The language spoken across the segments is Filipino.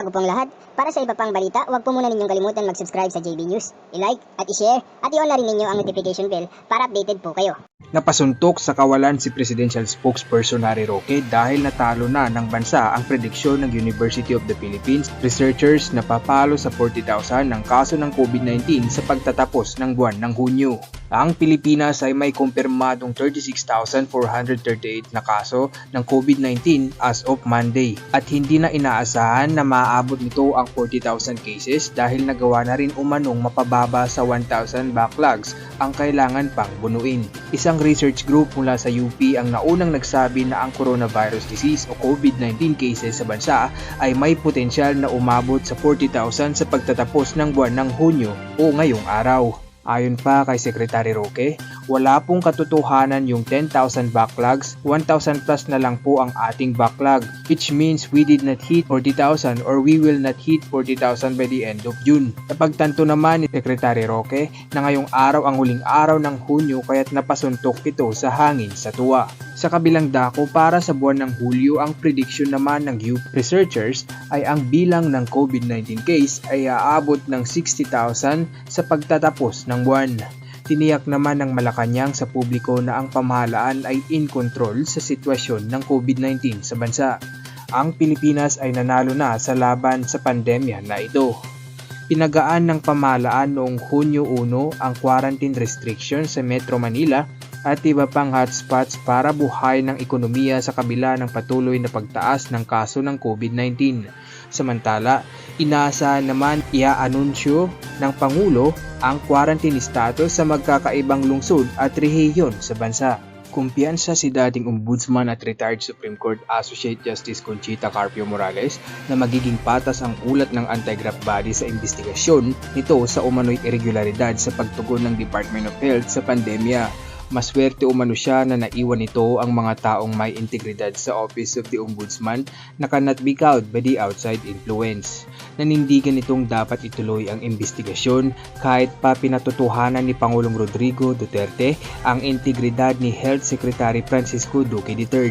Bago pong lahat, para sa iba pang balita, huwag po muna ninyong kalimutan mag-subscribe sa JB News, i-like at i-share at i-on na rin ninyo ang notification bell para updated po kayo. Napasuntok sa kawalan si Presidential Spokesperson Narito dahil natalo na ng bansa ang prediksyon ng University of the Philippines researchers na papalo sa 40,000 ng kaso ng COVID-19 sa pagtatapos ng buwan ng Hunyo. Ang Pilipinas ay may kumpirmadong 36,438 na kaso ng COVID-19 as of Monday at hindi na inaasahan na maaabot nito ang 40,000 cases dahil nagawa na rin umanong mapababa sa 1,000 backlogs ang kailangan pang bunuin. Isang research group mula sa UP ang naunang nagsabi na ang coronavirus disease o COVID-19 cases sa bansa ay may potensyal na umabot sa 40,000 sa pagtatapos ng buwan ng Hunyo o ngayong araw. Ayon pa kay Secretary Roque, wala pong katotohanan yung 10,000 backlogs, 1,000 plus na lang po ang ating backlog, which means we did not hit 40,000 or we will not hit 40,000 by the end of June. Napagtanto naman ni Secretary Roque na ngayong araw ang huling araw ng Hunyo kaya't napasuntok ito sa hangin sa tuwa. Sa kabilang dako, para sa buwan ng Hulyo, ang prediction naman ng UP researchers ay ang bilang ng COVID-19 case ay aabot ng 60,000 sa pagtatapos ng buwan. Tiniyak naman ng Malacanang sa publiko na ang pamahalaan ay in control sa sitwasyon ng COVID-19 sa bansa. Ang Pilipinas ay nanalo na sa laban sa pandemya na ito. Pinagaan ng pamahalaan noong Hunyo 1 ang quarantine restrictions sa Metro Manila at iba pang hotspots para buhay ng ekonomiya sa kabila ng patuloy na pagtaas ng kaso ng COVID-19. Samantala, inaasahan naman iaanunsyo ng Pangulo ang quarantine status sa magkakaibang lungsod at rehiyon sa bansa. Kumpiyansa si dating Ombudsman at retired Supreme Court Associate Justice Conchita Carpio Morales na magiging patas ang ulat ng anti-graft body sa investigasyon nito sa umano'y irregularidad sa pagtugon ng Department of Health sa pandemya. Maswerte umano siya na naiwan nito ang mga taong may integridad sa Office of the Ombudsman na cannot be cowed by the outside influence. Nanindigan nitong dapat ituloy ang investigasyon kahit pa pinatotohanan ni Pangulong Rodrigo Duterte ang integridad ni Health Secretary Francisco Duque III.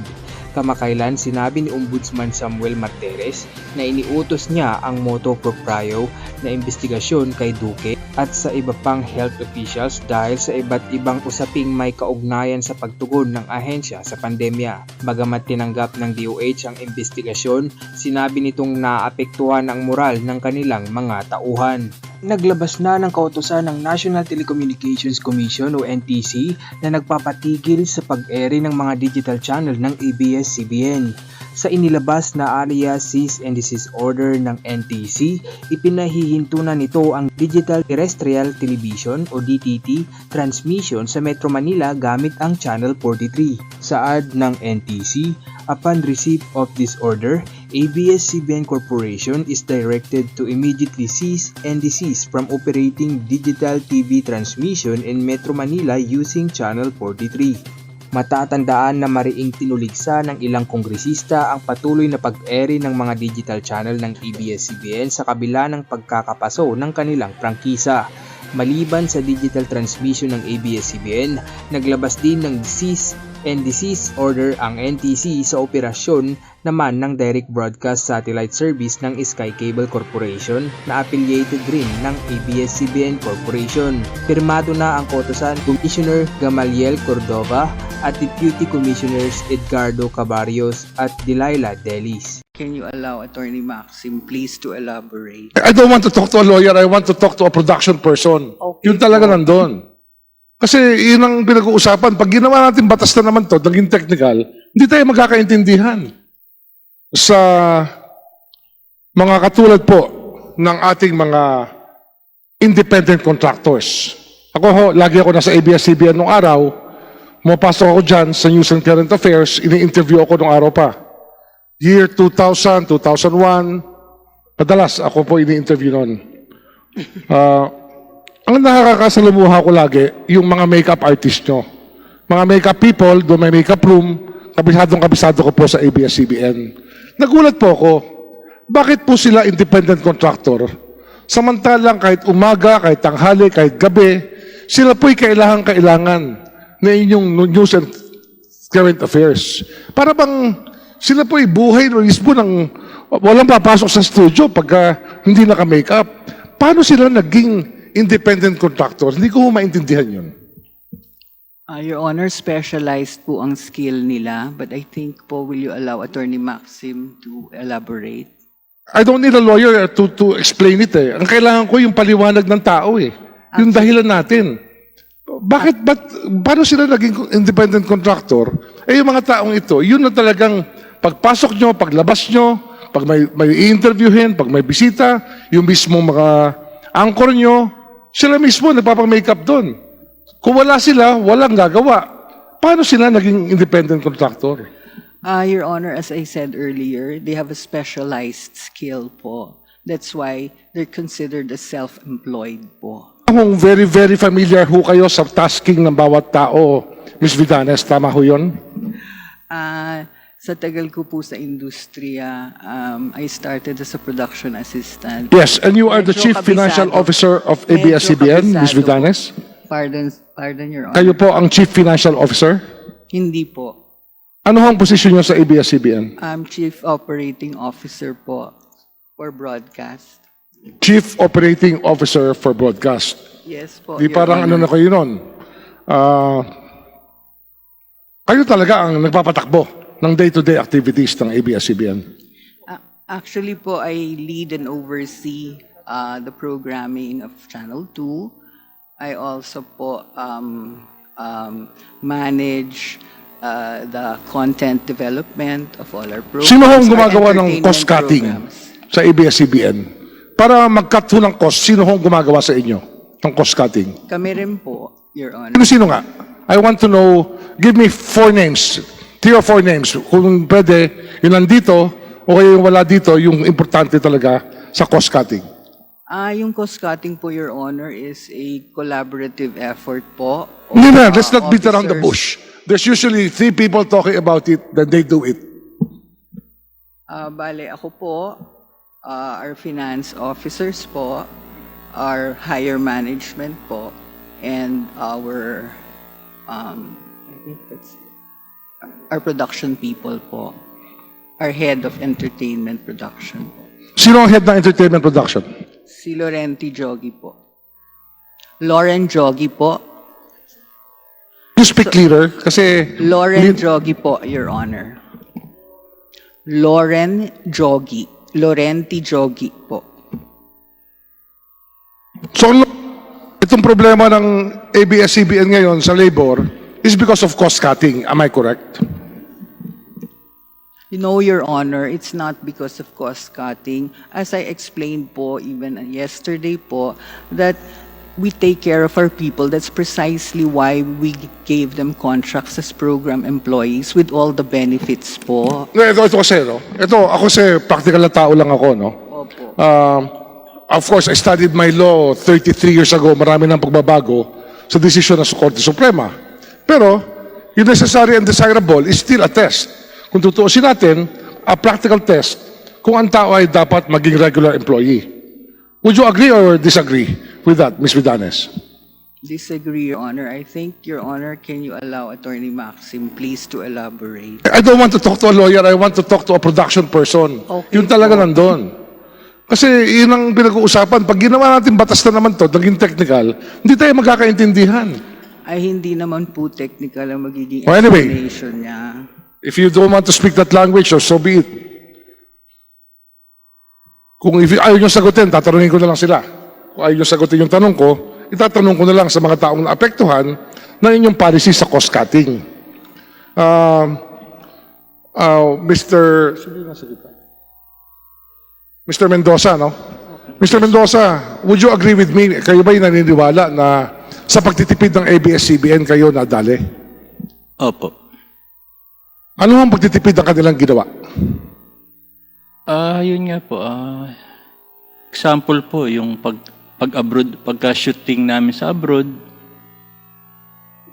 Kamakailan sinabi ni Ombudsman Samuel Martires na iniutos niya ang motu proprio na investigasyon kay Duque at sa iba pang health officials dahil sa iba't ibang usaping may kaugnayan sa pagtugon ng ahensya sa pandemya. Bagamat tinanggap ng DOH ang investigasyon, sinabi nitong naapektuhan ang moral ng kanilang mga tauhan. Naglabas na ng kautusan ng National Telecommunications Commission o NTC na nagpapatigil sa pag-ere ng mga digital channel ng ABS-CBN. Sa inilabas na area cease and desist order ng NTC, ipinahihinto na nito ang Digital Terrestrial Television o DTT transmission sa Metro Manila gamit ang Channel 43. Saad ng NTC, upon receipt of this order, ABS-CBN Corporation is directed to immediately cease and desist from operating digital TV transmission in Metro Manila using Channel 43. Matatandaan na mariing tinuligsa ng ilang kongresista ang patuloy na pag-ere ng mga digital channel ng ABS-CBN sa kabila ng pagkakapaso ng kanilang prangkisa. Maliban sa digital transmission ng ABS-CBN, naglabas din ng cease and desist order ang NTC sa operasyon naman ng direct broadcast satellite service ng Sky Cable Corporation na affiliated rin ng ABS-CBN Corporation. Pirmado na ang kautusan Commissioner Gamaliel Cordova at Deputy Commissioners Edgardo Cabarrios at Delilah Delis. Can you allow Attorney Maxim please to elaborate? I don't want to talk to a lawyer, I want to talk to a production person. Okay. Yun talaga nandun. Kasi yun ang pinag-uusapan. Pag ginawa natin batas na naman to, naging technical, hindi tayo magkakaintindihan. Sa mga katulad po ng ating mga independent contractors. Ako ho, lagi ako nasa ABS-CBN nung araw, pumapasok ako dyan sa News and Current Affairs, ini-interview ako nung araw pa. Year 2000, 2001, madalas ako po ini-interview noon. Ang nakakasalumuha ko lagi, yung mga makeup artist nyo. Mga makeup people, doon may makeup room, kabisado ko po sa ABS-CBN. Nagulat po ako, bakit po sila independent contractor? Samantalang kahit umaga, kahit tanghali, kahit gabi, sila po'y kailangan na inyong news and current affairs. Para bang sila po'y buhay mismo ng walang papasok sa studio pagka hindi naka-makeup. Paano sila naging independent contractor? Hindi ko maintindihan yun. Your Honor, specialized po ang skill nila, but I think po, will you allow Attorney Maxim to elaborate? I don't need a lawyer to explain it eh. Ang kailangan ko yung paliwanag ng tao eh. Yung dahilan natin. Paano sila naging independent contractor? Eh yung mga taong ito, yun na talagang pagpasok nyo, paglabas nyo, pag may i-interviewin, pag may bisita, yung mismo mga anchor nyo, sila mismo nagpapang-makeup doon. Kung wala sila, walang gagawa. Paano sila naging independent contractor? Your Honor, as I said earlier, they have a specialized skill po. That's why they're considered as self-employed po. Kung very, very familiar ho kayo sa tasking ng bawat tao, Ms. Vidanes, tama ho yun? Sa tagal ko po sa industriya, I started as a production assistant. Yes, and you are the Medyo Chief Financial kabisado. Officer of Medyo ABS-CBN, Ms. kabisado Vidanes? Pardon, Your Honor. Kayo po ang Chief Financial Officer? Hindi po. Ano ang posisyon nyo sa ABS-CBN? I'm Chief Operating Officer po for broadcast. Chief Operating Officer for Broadcast. Yes po, Di Your parang ano Honor. na kayo nun? Kayo talaga ang nagpapatakbo ng day-to-day activities ng ABS-CBN. Actually po, I lead and oversee the programming of Channel 2. I also po manage the content development of all our programs. Sino hong our gumagawa ng entertainment cost cutting programs. sa ABS-CBN? Para mag-cut ho ng cost, sino hong gumagawa sa inyo ng cost cutting? Kami rin po, Your Honor. Sino nga? I want to know, give me 4 names, 3 or 4 names. Kung pwede, yun nandito, o kaya yung wala dito, yung importante talaga sa cost cutting. Yung cost cutting po, Your Honor, is a collaborative effort po. of, Hindi na, let's not beat around the officers. bush. There's usually 3 people talking about it, then they do it. Bale, ako po, our finance officers po, our higher management po, and our, I think that's it. Our production people po, our head of entertainment production po. Sino ang head ng entertainment production? Si Laurenti Jogi po. Lauren Jogi po. You speak clearer, kasi... Lauren Jogi po, Your Honor. Lauren Jogi. Laurenti Jogi po. So, itong problema ng ABS-CBN ngayon sa labor is because of cost cutting. Am I correct? You know, Your Honor, it's not because of cost cutting. As I explained po, even yesterday po, that we take care of our people. That's precisely why we gave them contracts as program employees with all the benefits po. Ito kasi, no? Ito, ako kasi practical na tao lang ako, no? Opo. Of course, I studied my law 33 years ago. Marami ng pagbabago sa desisyon ng Korte Suprema. Pero, yung necessary and desirable is still a test. Kung tutuusin natin, a practical test kung ang tao ay dapat maging regular employee. Would you agree or disagree with that, Ms. Vidanes? Disagree, Your Honor. I think, Your Honor, can you allow Attorney Maxim please to elaborate? I don't want to talk to a lawyer. I want to talk to a production person. Okay Yun talaga po. nandun. Kasi yun ang pinag-uusapan. Pag ginawa natin batas na naman to, naging technical, hindi tayo magkakaintindihan. Ay, hindi naman po technical ang magiging Well, anyway. explanation niya. If you don't want to speak that language, so be it. Kung ayaw nyo sagutin, tatanungin ko na lang sila. Kung ayaw nyo sagutin yung tanong ko, itatanong ko na lang sa mga taong naapektuhan na inyong policy sa cost cutting. Mr. Mendoza, no? Mr. Mendoza, would you agree with me, kayo ba'y naniniwala na sa pagtitipid ng ABS-CBN kayo nadali? Opo. Ano ang pagtitipid ng kanilang ginawa? Yun nga po. Example po, yung pag-abroad, pagka-shooting namin sa abroad,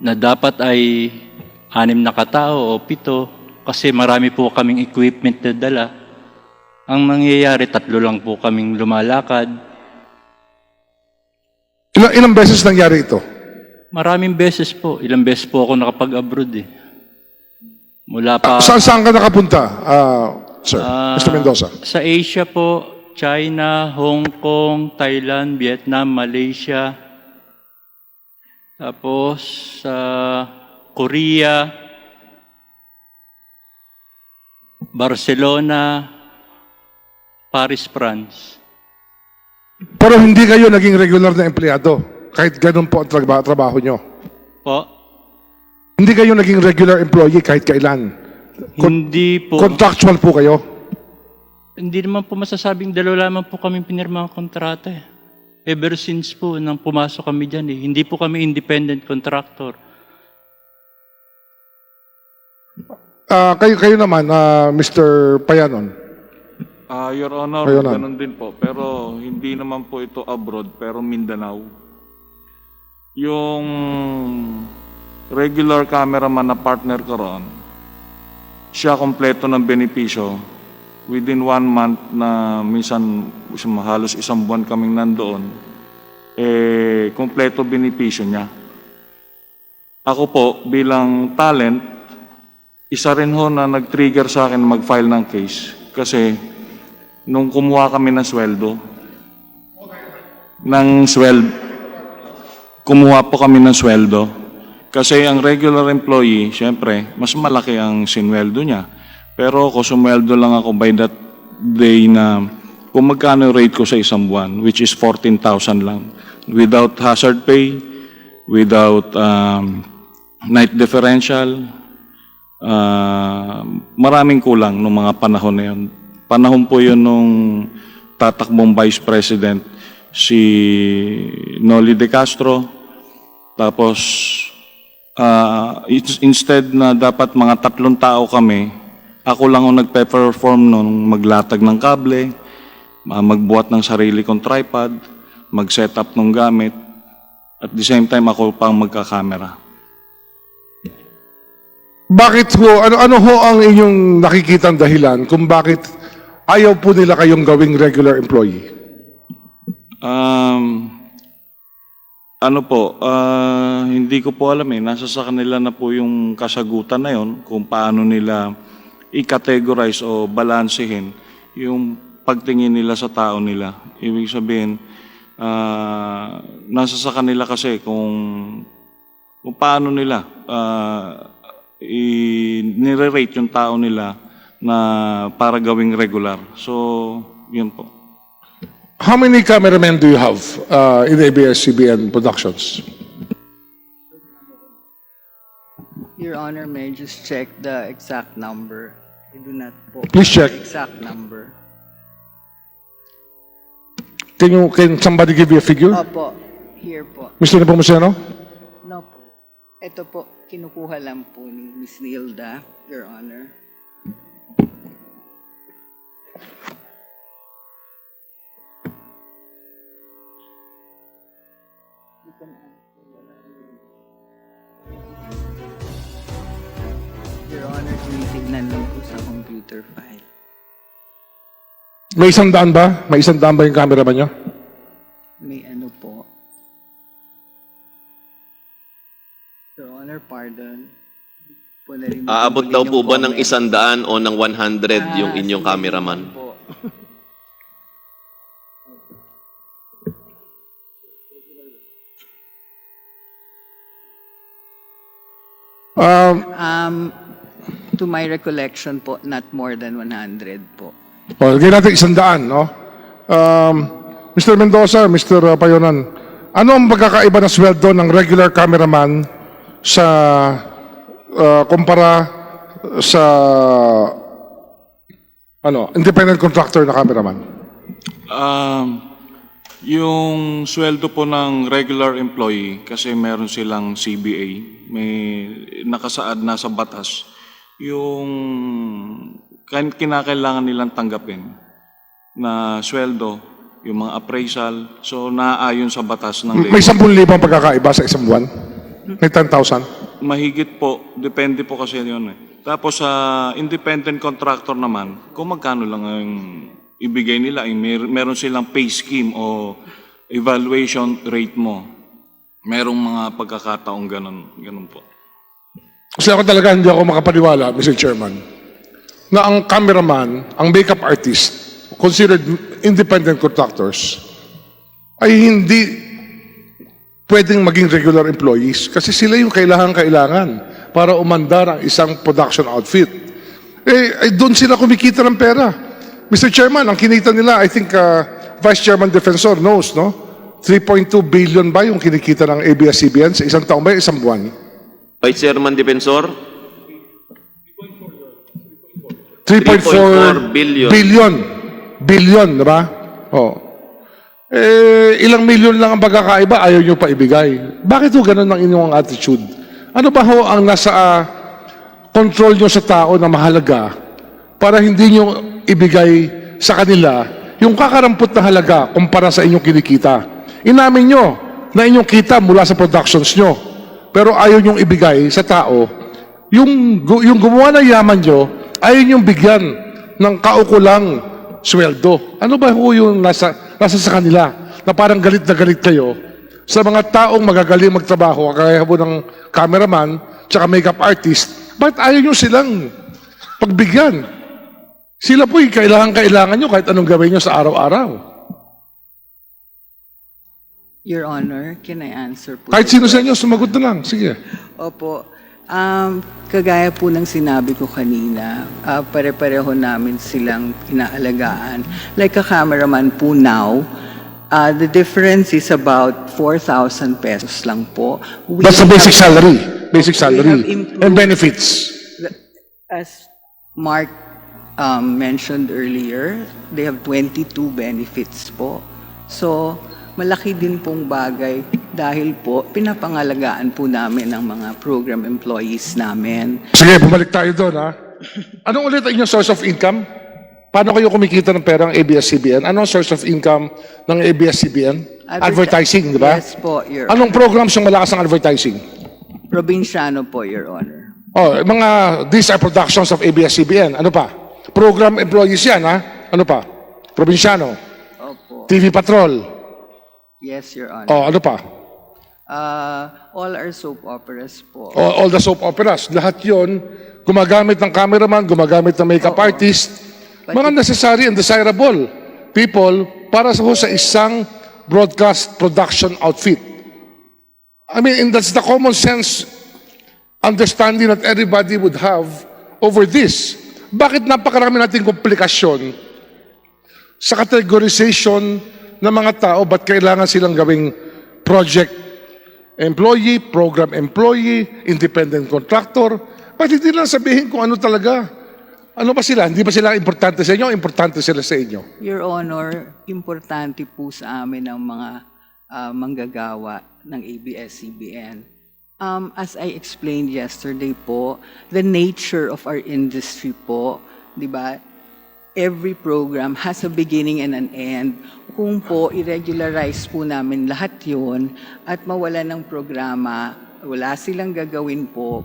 na dapat ay 6 na katao o 7, kasi marami po kaming equipment na dala. Ang mangyayari, 3 lang po kaming lumalakad. Ilang beses nangyari ito? Maraming beses po. Ilang beses po ako nakapag-abroad eh. Mula pa... Saan ka nakapunta? sir? Mr. Mendoza. Sa Asia po, China, Hong Kong, Thailand, Vietnam, Malaysia. Tapos sa Korea, Barcelona, Paris, France. Pero hindi kayo naging regular na empleyado, kahit ganun po ang trabaho nyo. Po? Hindi kayo naging regular employee kahit kailan. Hindi po. Contractual po kayo. Hindi naman po masasabing dalawa lamang po kami pinirma ang kontrata eh. Ever since po nang pumasok kami dyan eh. Hindi po kami independent contractor. Kayo naman, Mr. Payonan. Your Honor, Payonan. ganun din po. Pero hindi naman po ito abroad, pero Mindanao. Yung regular cameraman na partner ko ron, siya kompleto ng benepisyo. Within 1 month na minsan halos 1 buwan kaming nandoon, kompleto benepisyo niya. Ako po, bilang talent, isa rin ho na nag-trigger sa akin mag-file ng case. Kasi nung kumuha kami ng sweldo, kumuha po kami ng sweldo. Kasi ang regular employee, syempre, mas malaki ang sinweldo niya. Pero ako, sumweldo lang ako by that day na kung magkano rate ko sa 1 buwan, which is 14,000 lang. Without hazard pay, without night differential, maraming kulang nung mga panahon na yun. Panahon po yun nung tatakbong Vice President si Noli De Castro. Tapos, instead na dapat mga 3 tao kami, ako lang ang nagpe-perform nung maglatag ng kable, magbuhat ng sarili kong tripod, mag-set up ng gamit, at the same time ako pang magkakamera. Bakit ho, ano ho ang inyong nakikitang dahilan kung bakit ayaw po nila kayong gawing regular employee? Hindi ko po alam eh. Nasa sa kanila na po yung kasagutan na yon kung paano nila i-categorize o balansehin yung pagtingin nila sa tao nila. Ibig sabihin, nasa sa kanila kasi kung paano nila nire-rate yung tao nila na para gawing regular. So, yun po. How many cameramen do you have in ABS-CBN Productions? Your Honor, may I just check the exact number? I do not po. Please check. The exact number. Can somebody give you a figure? Opo, here po. Mr. Nepomuceno? No po. Ito po, kinukuha lang po ni Ms. Nilda, Your Honor. Your Honor, tinitignan lang po sa computer file. May 100 ba? May 100 ba yung cameraman nyo? May ano po. Your Honor, pardon. Aabot daw po ba ng 100 o ng 100 yung inyong cameraman? Po. To my recollection po, not more than 100 po. Lagyan natin 100, no? Mr. Mendoza, Mr. Payonan, ano ang pagkakaiba ng sweldo ng regular cameraman sa kumpara sa independent contractor na cameraman? Yung sweldo po ng regular employee, kasi meron silang CBA, may nakasaad na sa batas, yung kinakailangan nilang tanggapin na sweldo, yung mga appraisal, so naayon sa batas ng May 10,000 ang pagkakaiba sa isang buwan? May 10,000? Mahigit po, depende po kasi yun eh. Tapos sa independent contractor naman, kung magkano lang ang ibigay nila, meron silang pay scheme o evaluation rate mo. Merong mga pagkakataong ganun po. Kasi ako talaga hindi ako makapaniwala, Mr. Chairman. na ang cameraman, ang makeup artist, considered independent contractors, ay hindi pwedeng maging regular employees kasi sila yung kailangan para umandar ang isang production outfit. Doon sila kumikita ng pera. Mr. Chairman, ang kinita nila, I think Vice Chairman Defensor knows, no? 3.2 billion ba yung kinikita ng ABS-CBN sa isang taon ba, isang buwan? Vice Chairman Defensor? 3.4 billion. Billion, di ba? Oh. Ilang milyon lang ang pagkakaiba, ayaw nyo pa ibigay. Bakit ho ganun ang inyong attitude? Ano ba ho ang nasa control nyo sa tao na mahalaga para hindi nyo ibigay sa kanila yung kakarampot na halaga kumpara sa inyong kinikita? Inamin nyo na inyong kita mula sa productions nyo, pero ayaw nyong ibigay sa tao yung gumawa ng yaman nyo, ayaw nyong bigyan ng kaukulang sweldo. Ano ba ho yung nasa sa kanila na parang galit na galit kayo sa mga taong magagaling magtrabaho kagaya po ng cameraman tsaka makeup artist? Bakit ayaw nyo silang pagbigyan? Sila po'y kailangan nyo kahit anong gawin nyo sa araw-araw. Your Honor, can I answer po? Kahit sino sa inyo, sumagot na lang. Sige. Opo. Kagaya po ng sinabi ko kanina, pare-pareho namin silang inaalagaan. Like a cameraman po now, the difference is about 4,000 pesos lang po. That's the basic salary. Basic We have salary. improved- And benefits. As Mark mentioned earlier, they have 22 benefits po. So, malaki din pong bagay dahil po pinapangalagaan po namin ang mga program employees namin. Sige, bumalik tayo doon, ha? Anong ulit ang inyong source of income? Paano kayo kumikita ng perang ABS-CBN? Anong source of income ng ABS-CBN? Advertising, di ba? Yes po, Your Anong programs yung malakas ang advertising? Probinsyano po, Your Honor. These are productions of ABS-CBN. Ano pa? Program employees yan, ha? Ano pa? Probinsyano. Opo. TV Patrol. Yes, Your Honor. Ano pa? All our soap operas po. All the soap operas. Lahat yon gumagamit ng cameraman, gumagamit ng makeup artist. Mga necessary and desirable people para sa isang broadcast production outfit. I mean, that's the common sense understanding that everybody would have over this. Bakit napakarami nating komplikasyon sa categorization ng mga tao? Ba't kailangan silang gawing project employee, program employee, independent contractor? Ba't hindi lang sabihin kung ano talaga? Ano ba sila? Hindi ba sila importante sa inyo? Importante sila sa inyo? Your Honor, importante po sa amin ang mga manggagawa ng ABS-CBN. As I explained yesterday po, the nature of our industry po, di ba, every program has a beginning and an end. Kung po i-regularize po namin lahat yun at mawala ng programa, wala silang gagawin po,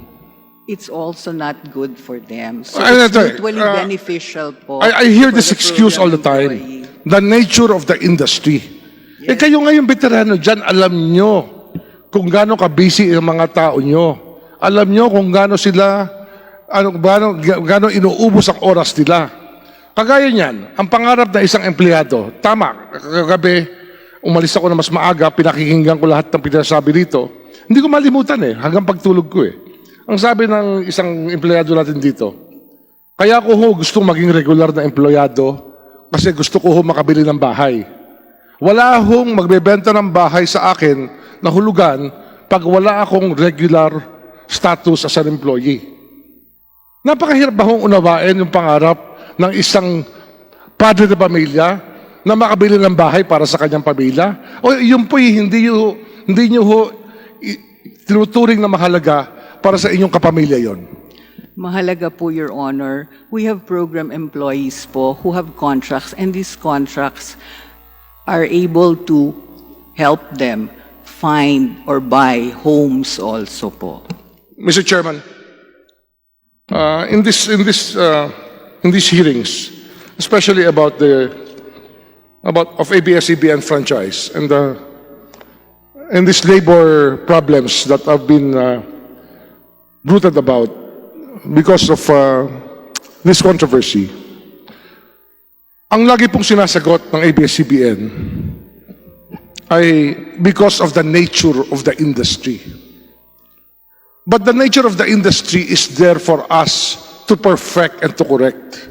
it's also not good for them. So it's mutually beneficial po. I hear for this the excuse all the program time. employee. The nature of the industry. Yes. Kayo ngayong veterano dyan, alam nyo kung gaano ka-busy ang mga tao nyo. Alam nyo kung gaano sila, gaano inuubos ang oras nila. Kagaya niyan, ang pangarap ng isang empleyado, tama, kagabi, umalis ako na mas maaga, pinakikinggan ko lahat ng pinasabi dito. Hindi ko malimutan hanggang pagtulog ko Ang sabi ng isang empleyado natin dito, kaya ko gustong maging regular na empleyado kasi gusto ko makabili ng bahay. Wala magbebenta ng bahay sa akin na hulugan pag wala akong regular status as an employee. Napakahirap ba unawain yung pangarap ng isang padre de pamilya na makabili ng bahay para sa kanyang pamilya? O yun po'y hindi nyo tinuturing na mahalaga para sa inyong kapamilya yon? Mahalaga po, Your Honor. We have program employees po who have contracts, and these contracts are able to help them find or buy homes also po. Mr. Chairman, in these hearings, especially about ABS-CBN franchise and these labor problems that have been bruited about because of this controversy, ang lagi pong sinasagot ng ABS-CBN ay because of the nature of the industry. But the nature of the industry is there for us to perfect and to correct.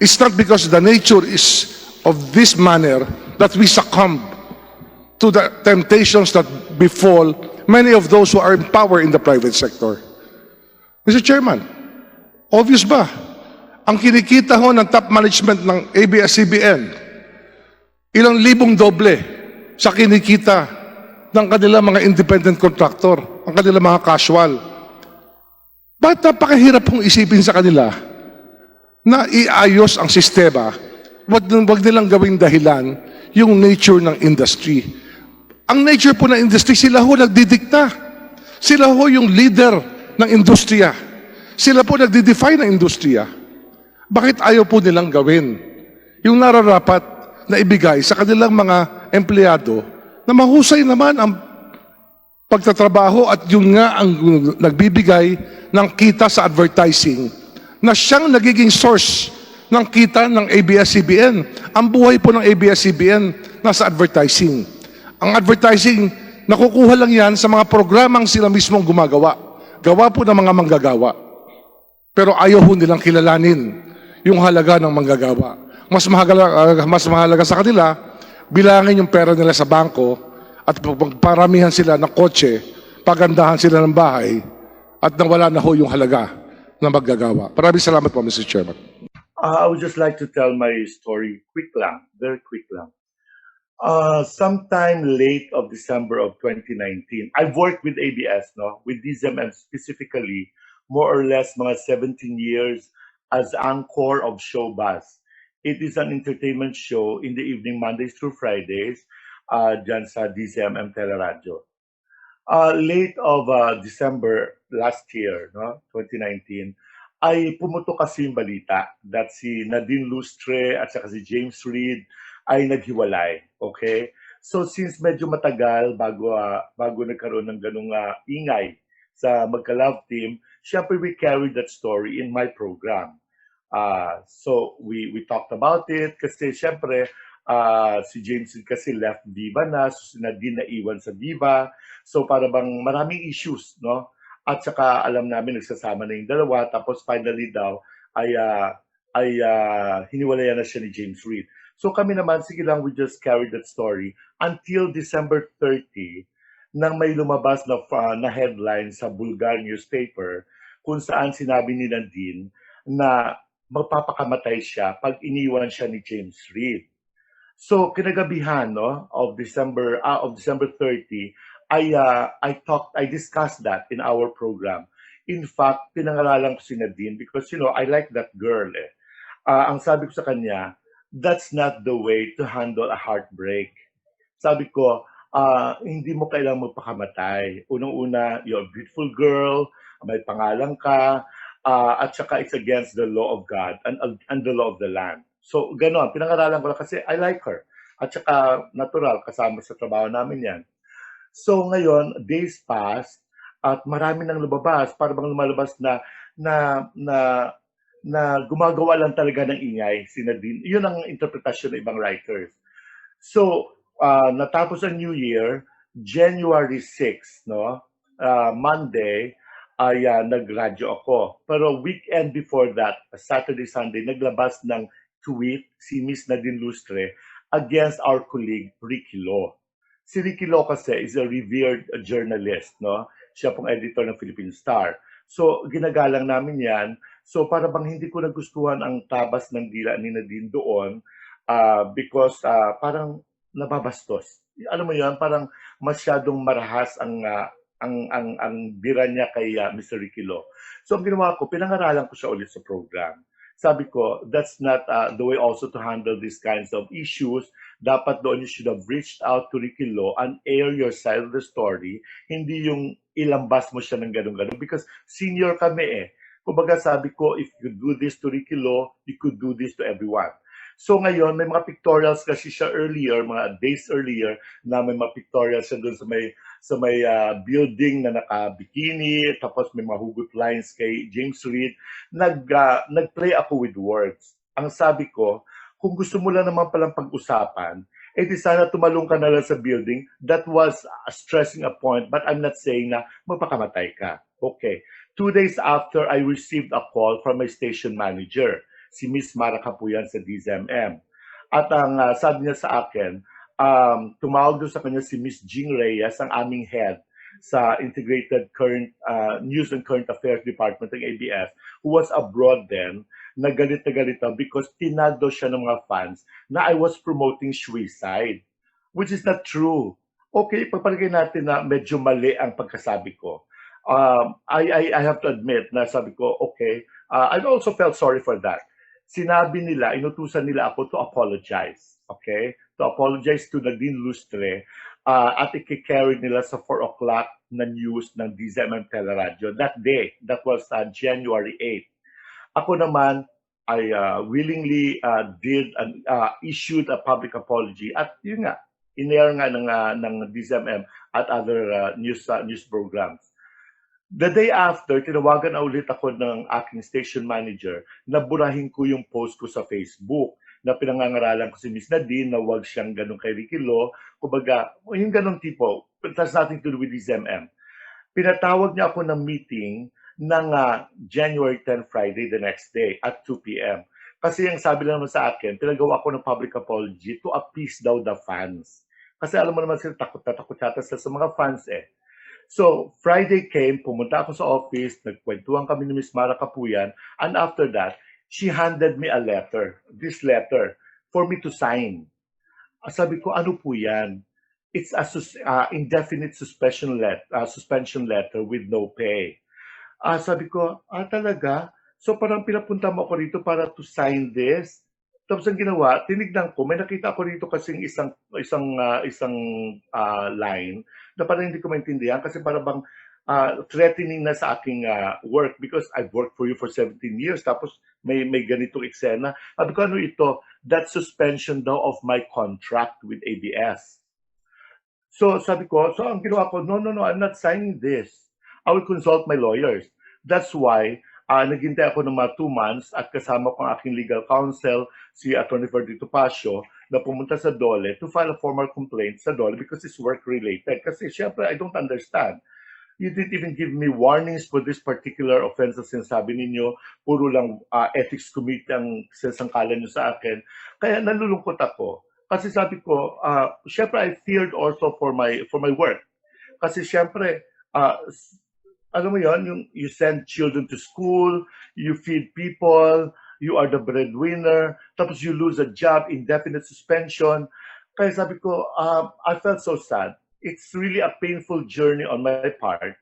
It's not because the nature is of this manner that we succumb to the temptations that befall many of those who are in power in the private sector. Mr. Chairman, obvious ba? Ang kinikita ho ng top management ng ABS-CBN, ilang libong doble sa kinikita ng kanilang mga independent contractor, ang kanilang mga casual. Bakit napakahirap pong isipin sa kanila na iayos ang sistema, wag nilang gawing dahilan yung nature ng industry. Ang nature po ng industry, sila ho nagdidikta. Sila ho yung leader ng industriya. Sila po nagdi-define ng industriya. Bakit ayaw po nilang gawin yung nararapat na ibigay sa kanilang mga empleyado na mahusay naman ang pagtatrabaho at yun nga ang nagbibigay ng kita sa advertising na siyang nagiging source ng kita ng ABS-CBN. Ang buhay po ng ABS-CBN nasa advertising. Ang advertising, nakukuha lang yan sa mga programang sila mismong gumagawa. Gawa po ng mga manggagawa. Pero ayaw ho nilang kilalanin yung halaga ng manggagawa. Mas mahalaga sa kanila, bilangin yung pera nila sa bangko at paramihan sila ng kotse, pagandahan sila ng bahay, at nawala na ho yung halaga na maggagawa. Maraming salamat po, Mr. Chairman. I would just like to tell my story quick lang, very quick lang. Sometime late of December of 2019, I've worked with ABS, no, with DZMM specifically, more or less mga 17 years as anchor of Showbuzz. It is an entertainment show in the evening, Mondays through Fridays, dyan sa DZMM Teleradyo. Late of December last year, no, 2019, ay pumutok kasi yung balita that si Nadine Lustre at saka si James Reid ay naghiwalay. Okay? So since medyo matagal bago nagkaroon ng ganung ingay sa magka-love team, syempre we carried that story in my program. So we talked about it kasi syempre si James kasi left Viva na, so si Nadine naiwan sa Viva. So para bang maraming issues, no? At saka alam namin nagsasama na yung dalawa, tapos finally daw ay hiniwalayan na siya ni James Reid. So kami naman, sige lang, we just carried that story until December 30 nang may lumabas na headline sa Bulgar newspaper kung saan sinabi ni Nadine na magpapakamatay siya pag iniwan siya ni James Reid. So kinagabihan, no, of December 30, I discussed that in our program. In fact, pinangalanan ko si Nadine because, you know, I like that girl. Ang sabi ko sa kanya, that's not the way to handle a heartbreak. Sabi ko, hindi mo kailangang magpakamatay. Unang-una, you're a beautiful girl, may pangalan ka, at saka it's against the law of God and the law of the land. So, gano'n, pinangaralan ko lang kasi I like her. At saka, natural, kasama sa trabaho namin yan. So, ngayon, days passed, at marami nang lumabas, para bang lumalabas na gumagawa lang talaga ng ingay si Nadine. Yun ang interpretasyon ng ibang writers. So, natapos ang New Year, January 6, no? Monday, ay nagradyo ako. Pero weekend before that, Saturday, Sunday, naglabas ng tweet si Miss Nadine Lustre against our colleague Ricky Lo. Si Ricky Lo kasi is a revered journalist, no? Siya pong editor ng Philippine Star. So, ginagalang namin yan. So, para bang hindi ko nagustuhan ang tabas ng dila ni Nadine doon because parang nababastos. Alam mo yan, parang masyadong marahas ang bira niya kay Mr. Ricky Lo. So, ang ginawa ko, pinangaralan ko siya ulit sa program. Sabi ko, that's not the way also to handle these kinds of issues. Dapat doon you should have reached out to Ricky Lo and air your side of the story. Hindi yung ilambas mo siya ng ganun-ganun. Because senior kami eh. Kumbaga sabi ko, if you do this to Ricky Lo, you could do this to everyone. So ngayon, may mga pictorials kasi siya earlier, mga days earlier, na may mga pictorials siya doon sa may building na naka-bikini, tapos may mga hugot lines kay James Reid. Nag-play ako with words. Ang sabi ko, kung gusto mo lang naman palang pag-usapan, eh di sana tumalong ka na lang sa building. That was stressing a point, but I'm not saying na magpakamatay ka. Okay. 2 days after, I received a call from my station manager, si Miss Mara Capuyan sa DZMM. At ang sabi niya sa akin, tumawag doon sa kanya si Miss Jean Reyes, ang aming head sa Integrated Current News and Current Affairs Department ng ABS, who was abroad then, na galit daw because tinag daw siya ng mga fans na I was promoting suicide, which is not true. Okay, pagpalagay natin na medyo mali ang pagkasabi ko. I have to admit na sabi ko, okay, I also felt sorry for that. Sinabi nila, inutusan nila ako to apologize. Okay? To apologize to Nadine Lustre at i-carry nila sa 4 o'clock na news ng DZMM Teleradyo that day. That was January 8. Ako naman, I willingly issued a public apology at yun nga, in-air nga ng DZMM at other news programs. The day after, tinawagan na ulit ako ng aking station manager na burahin ko yung post ko sa Facebook na pinangangaralan ko si Miss Nadine na huwag siyang ganun kay Ricky Lo. Kumbaga, yung ganun tipo, it has nothing to do with DZMM. Pinatawag niya ako ng meeting ng January 10 Friday, the next day, at 2 p.m. Kasi yung sabi lang naman sa akin, pinagawa ko ng public apology to appease daw the fans. Kasi alam mo naman sila, takot yata sila sa mga fans eh. So, Friday came, pumunta ako sa office, nagkwentuhan kami ni Miss Mara Capuyan, and after that, she handed me a letter, this letter, for me to sign. Sabi ko, ano po yan? It's a indefinite suspension letter with no pay. Sabi ko, talaga? So parang pinapunta mo ako rito para to sign this? Tapos ang ginawa, tinignan ko, may nakita ako rito kasing isang line na parang hindi ko maintindihan kasi parang bang threatening na sa aking work because I've worked for you for 17 years tapos may ganitong eksena. Sabi ko, ano ito? That suspension daw of my contract with ABS. So sabi ko, so ang ginawa ko, no, I'm not signing this. I will consult my lawyers. That's why naghintay ako ng mga 2 months at kasama ko ang aking legal counsel, si Attorney Ferdinand Pasio, na pumunta sa DOLE to file a formal complaint sa DOLE because it's work-related. Kasi syempre, I don't understand. You didn't even give me warnings for this particular offense na sinasabi ninyo. Puro lang ethics committee ang sinasangkalan nyo sa akin. Kaya nalulungkot ako. Kasi sabi ko, syempre I feared also for my work. Kasi syempre, alam mo yon, yung you send children to school, you feed people, you are the breadwinner, tapos you lose a job, indefinite suspension. Kaya sabi ko, I felt so sad. It's really a painful journey on my part.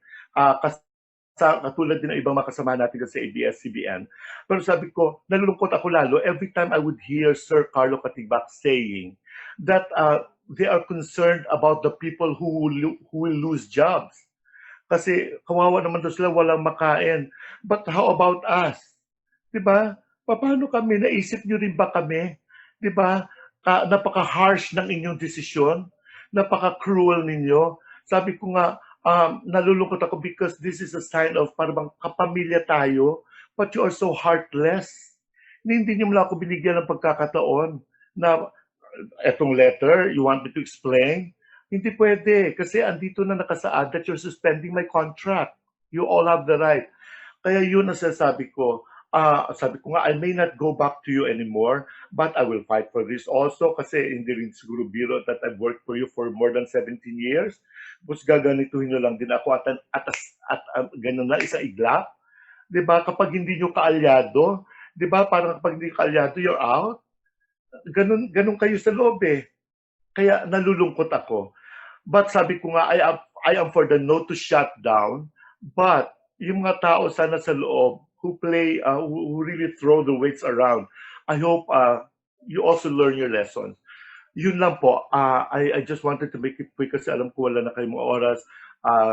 Katulad din ng ibang makasama natin sa ABS-CBN. Pero sabi ko, nalulungkot ako lalo every time I would hear Sir Carlo Katigbak saying that they are concerned about the people who will lose jobs. Kasi kawawa naman doon sila, walang makain. But how about us? Diba? Paano kami? Naisip nyo rin ba kami? Diba? Napaka-harsh ng inyong desisyon. Napaka-cruel ninyo. Sabi ko nga, nalulungkot ako because this is a sign of parang kapamilya tayo, but you are so heartless. Hindi nyo mula ako binigyan ng pagkakataon na etong letter, you want me to explain? Hindi pwede kasi andito na nakasaad that you're suspending my contract. You all have the right. Kaya yun ang sabi ko. Sabi ko nga, I may not go back to you anymore, but I will fight for this also kasi hindi rin siguro biro that I've worked for you for more than 17 years. Tapos gaganituhin nyo lang din ako at ganun na, isang iglap. Diba? Kapag hindi nyo kaalyado, diba? Parang kapag hindi kaalyado, you're out. Ganun kayo sa loob eh. Kaya nalulungkot ako. But sabi ko nga, I am for the no to shut down. But yung mga tao sana sa loob who really throw the weights around, I hope you also learn your lessons. Yun lang po. I just wanted to make it quick kasi alam ko wala na kayong oras.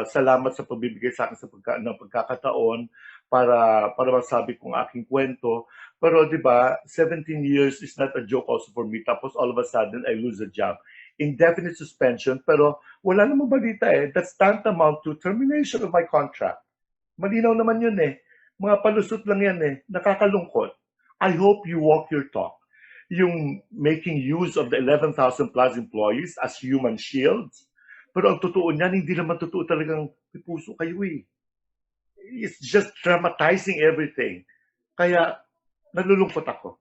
Salamat sa pagbibigay sa akin ng pagkakataon para masabi kong aking kwento. Pero di ba, 17 years is not a joke also for me. Tapos all of a sudden, I lose a job. Indefinite suspension, pero wala namang balita eh. That's tantamount to termination of my contract. Malinaw naman yun eh. Mga palusot lang yan eh. Nakakalungkot. I hope you walk your talk. Yung making use of the 11,000 plus employees as human shields. Pero ang totoo niyan, hindi naman totoo talagang may puso kayo eh. It's just dramatizing everything. Kaya nalulungkot ako.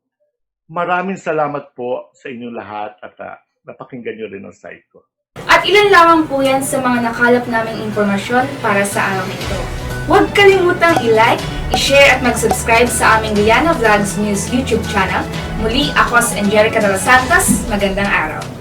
Maraming salamat po sa inyong lahat at napakinggan nyo rin ang site ko. At ilan lamang po yan sa mga nakalap naming impormasyon para sa araw na ito. Huwag kalimutang i-like, i-share at mag-subscribe sa aming Liana Vlogs News YouTube channel. Muli, ako si Angelica de los Santos. Magandang araw.